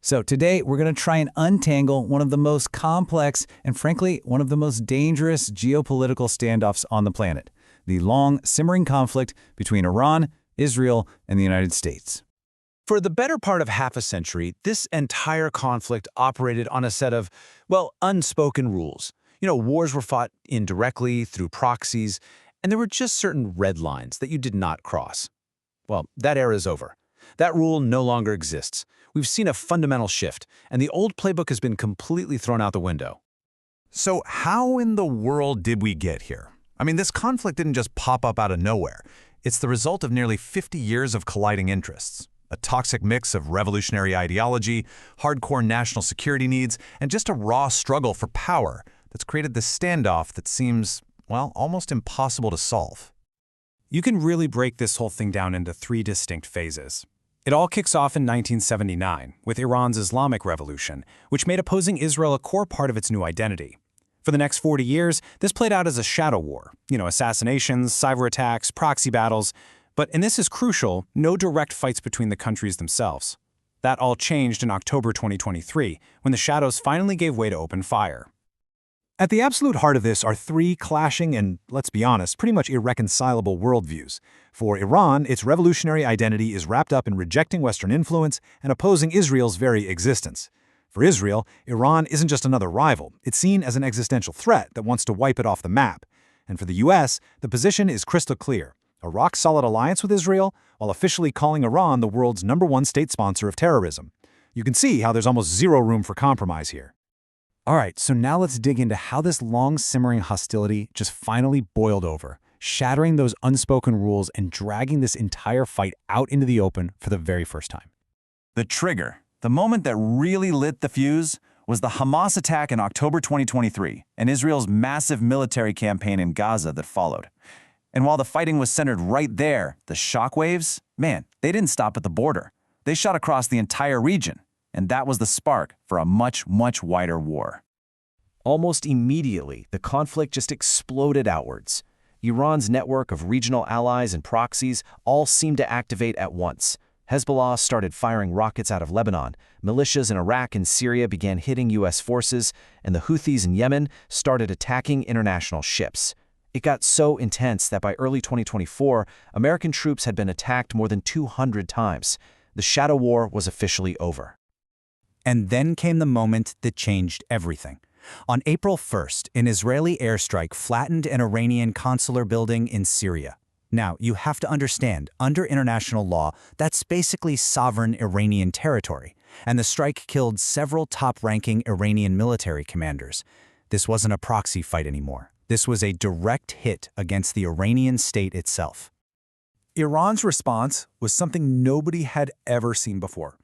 So today, we're going to try and untangle one of the most complex and, frankly, one of the most dangerous geopolitical standoffs on the planet, the long, simmering conflict between Iran, Israel, and the United States. For the better part of half a century, this entire conflict operated on a set of, well, unspoken rules. Wars were fought indirectly through proxies, and there were just certain red lines that you did not cross. Well, that era is over. That rule no longer exists. We've seen a fundamental shift, and the old playbook has been completely thrown out the window. So how in the world did we get here? I mean, this conflict didn't just pop up out of nowhere. It's the result of nearly 50 years of colliding interests. A toxic mix of revolutionary ideology, hardcore national security needs, and just a raw struggle for power that's created this standoff that seems, well, almost impossible to solve. You can really break this whole thing down into three distinct phases. It all kicks off in 1979 with Iran's Islamic Revolution, which made opposing Israel a core part of its new identity. For the next 40 years, this played out as a shadow war, assassinations, cyber attacks, proxy battles, but, and this is crucial, no direct fights between the countries themselves. That all changed in October 2023, when the shadows finally gave way to open fire. At the absolute heart of this are three clashing and, let's be honest, pretty much irreconcilable worldviews. For Iran, its revolutionary identity is wrapped up in rejecting Western influence and opposing Israel's very existence. For Israel, Iran isn't just another rival. It's seen as an existential threat that wants to wipe it off the map. And for the U.S., the position is crystal clear: a rock-solid alliance with Israel, while officially calling Iran the world's #1 state sponsor of terrorism. You can see how there's almost zero room for compromise here. All right, so now let's dig into how this long simmering hostility just finally boiled over, shattering those unspoken rules and dragging this entire fight out into the open for the very first time. The trigger, the moment that really lit the fuse, was the Hamas attack in October 2023 and Israel's massive military campaign in Gaza that followed. And while the fighting was centered right there, the shockwaves, man, they didn't stop at the border. They shot across the entire region. And that was the spark for a much, much wider war. Almost immediately, the conflict just exploded outwards. Iran's network of regional allies and proxies all seemed to activate at once. Hezbollah started firing rockets out of Lebanon, militias in Iraq and Syria began hitting U.S. forces, and the Houthis in Yemen started attacking international ships. It got so intense that by early 2024, American troops had been attacked more than 200 times. The shadow war was officially over. And then came the moment that changed everything. On April 1st, an Israeli airstrike flattened an Iranian consular building in Syria. Now, you have to understand, under international law, that's basically sovereign Iranian territory, and the strike killed several top-ranking Iranian military commanders. This wasn't a proxy fight anymore. This was a direct hit against the Iranian state itself. Iran's response was something nobody had ever seen before.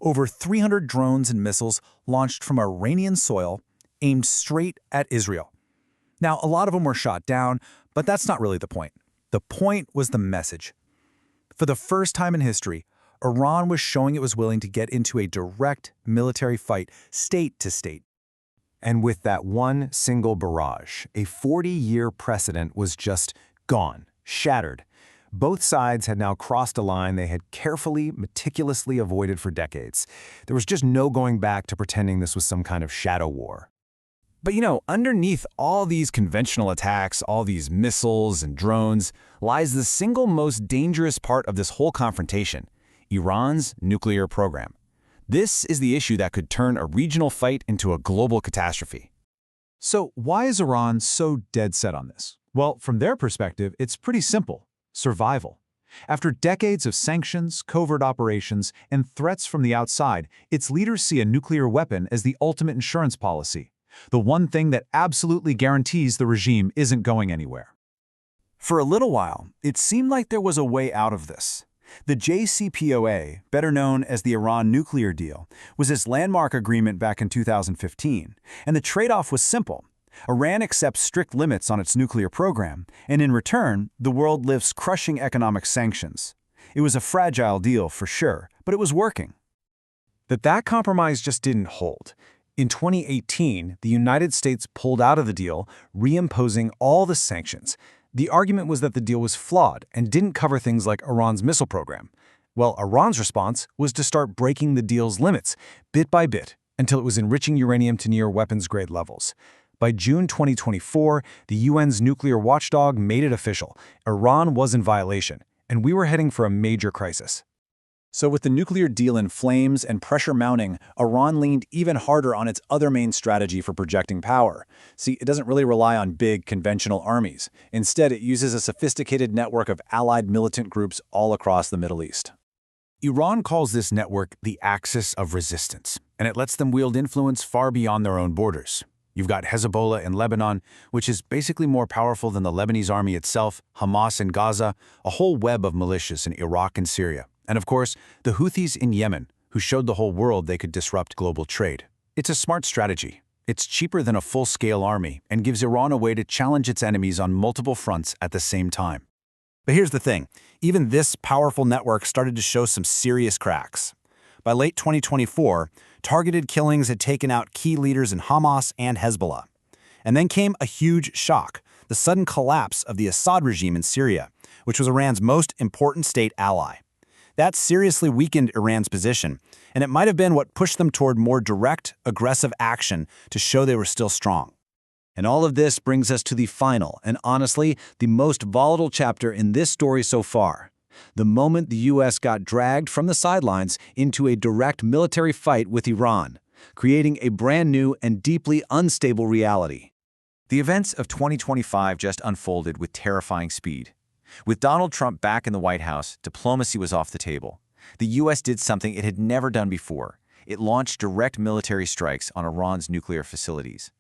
Over 300 drones and missiles launched from Iranian soil, aimed straight at Israel. Now, a lot of them were shot down, but that's not really the point. The point was the message. For the first time in history, Iran was showing it was willing to get into a direct military fight, state to state. And with that one single barrage, a 40-year precedent was just gone, shattered. Both sides had now crossed a line they had carefully, meticulously avoided for decades. There was just no going back to pretending this was some kind of shadow war. But underneath all these conventional attacks, all these missiles and drones, lies the single most dangerous part of this whole confrontation: Iran's nuclear program. This is the issue that could turn a regional fight into a global catastrophe. So why is Iran so dead set on this? Well, from their perspective, it's pretty simple: survival. After decades of sanctions, covert operations, and threats from the outside, its leaders see a nuclear weapon as the ultimate insurance policy, the one thing that absolutely guarantees the regime isn't going anywhere. For a little while, it seemed like there was a way out of this. The JCPOA, better known as the Iran nuclear deal, was this landmark agreement back in 2015, and the trade-off was simple. Iran accepts strict limits on its nuclear program, and in return, the world lifts crushing economic sanctions. It was a fragile deal for sure, but it was working. But that compromise just didn't hold. In 2018, the United States pulled out of the deal, reimposing all the sanctions. The argument was that the deal was flawed and didn't cover things like Iran's missile program. Well, Iran's response was to start breaking the deal's limits, bit by bit, until it was enriching uranium to near weapons-grade levels. By June 2024, the UN's nuclear watchdog made it official. Iran was in violation, and we were heading for a major crisis. So with the nuclear deal in flames and pressure mounting, Iran leaned even harder on its other main strategy for projecting power. See, it doesn't really rely on big, conventional armies. Instead, it uses a sophisticated network of allied militant groups all across the Middle East. Iran calls this network the axis of resistance, and it lets them wield influence far beyond their own borders. You've got Hezbollah in Lebanon, which is basically more powerful than the Lebanese army itself, Hamas in Gaza, a whole web of militias in Iraq and Syria. And of course, the Houthis in Yemen, who showed the whole world they could disrupt global trade. It's a smart strategy. It's cheaper than a full-scale army and gives Iran a way to challenge its enemies on multiple fronts at the same time. But here's the thing. Even this powerful network started to show some serious cracks. By late 2024, targeted killings had taken out key leaders in Hamas and Hezbollah. And then came a huge shock, the sudden collapse of the Assad regime in Syria, which was Iran's most important state ally. That seriously weakened Iran's position, and it might have been what pushed them toward more direct, aggressive action to show they were still strong. And all of this brings us to the final, and honestly, the most volatile chapter in this story so far. The moment the U.S. got dragged from the sidelines into a direct military fight with Iran, creating a brand new and deeply unstable reality. The events of 2025 just unfolded with terrifying speed. With Donald Trump back in the White House, diplomacy was off the table. The U.S. did something it had never done before. It launched direct military strikes on Iran's nuclear facilities.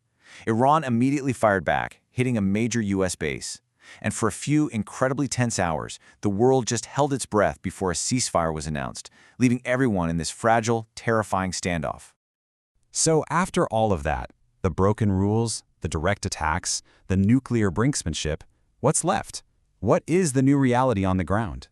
Iran immediately fired back, hitting a major U.S. base. And for a few incredibly tense hours, the world just held its breath before a ceasefire was announced, leaving everyone in this fragile, terrifying standoff. So after all of that, the broken rules, the direct attacks, the nuclear brinksmanship, what's left? What is the new reality on the ground?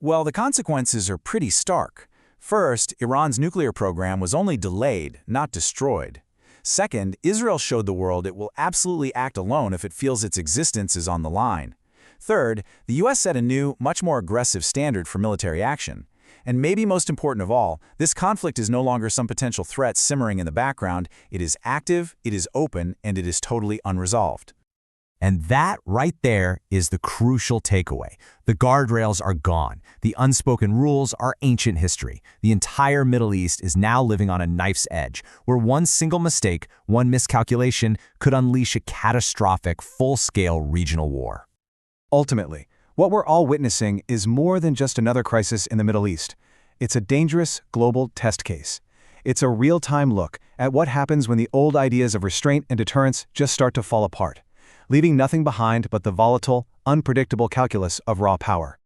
Well, the consequences are pretty stark. First, Iran's nuclear program was only delayed, not destroyed. Second, Israel showed the world it will absolutely act alone if it feels its existence is on the line. Third, the U.S. set a new, much more aggressive standard for military action. And maybe most important of all, this conflict is no longer some potential threat simmering in the background. It is active, it is open, and it is totally unresolved. And that right there is the crucial takeaway. The guardrails are gone. The unspoken rules are ancient history. The entire Middle East is now living on a knife's edge, where one single mistake, one miscalculation, could unleash a catastrophic, full-scale regional war. Ultimately, what we're all witnessing is more than just another crisis in the Middle East. It's a dangerous global test case. It's a real-time look at what happens when the old ideas of restraint and deterrence just start to fall apart, leaving nothing behind but the volatile, unpredictable calculus of raw power.